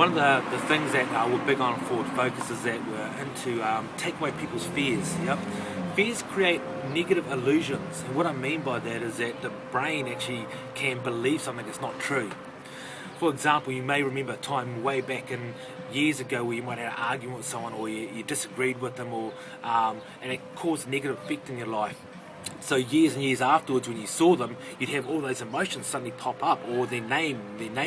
One of the things that we're big on Forward Focus is that we're into take away people's fears. Yep. Fears create negative illusions, and what I mean by that is that the brain actually can believe something that's not true. For example, you may remember a time way back in years ago where you might have an argument with someone, or you disagreed with them, or and it caused a negative effect in your life. So years and years afterwards, when you saw them, you'd have all those emotions suddenly pop up, or their name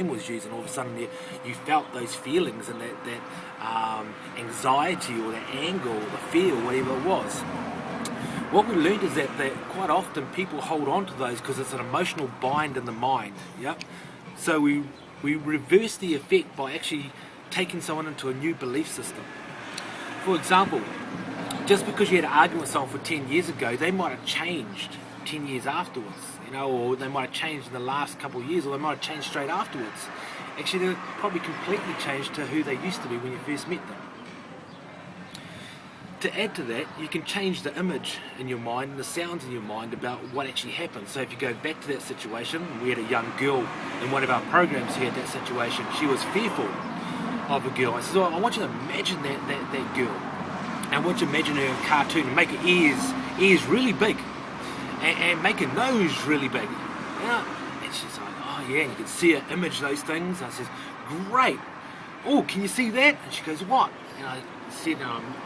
was used, and all of a sudden you felt those feelings and that anxiety, or that anger, or the fear, or whatever it was. What we learned is that quite often people hold on to those because it's an emotional bind in the mind. Yeah. So we reverse the effect by actually taking someone into a new belief system. For example, just because you had an argument with someone for 10 years ago, they might have changed 10 years afterwards, or they might have changed in the last couple of years, or they might have changed straight afterwards. Actually, they've probably completely changed to who they used to be when you first met them. To add to that, you can change the image in your mind and the sounds in your mind about what actually happened. So if you go back to that situation, we had a young girl in one of our programs here at that situation. She was fearful of a girl. I said, I want you to imagine that girl. And I want you to imagine her in a cartoon and make her ears really big. And make her nose really big. And she's like, oh yeah, and you can see her image those things. And I says, great. Oh, can you see that? And she goes, what? And I said,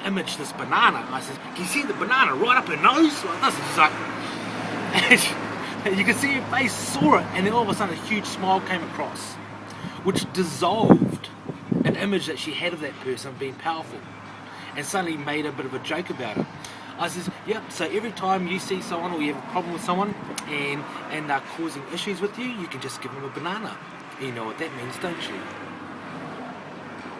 image this banana. And I said, can you see the banana right up her nose? Like this. And she's like, and you can see her face, saw it, and then all of a sudden a huge smile came across, which dissolved an image that she had of that person being powerful, and suddenly made a bit of a joke about it. I says, yep, so every time you see someone or you have a problem with someone and they're causing issues with you, you can just give them a banana. You know what that means, don't you?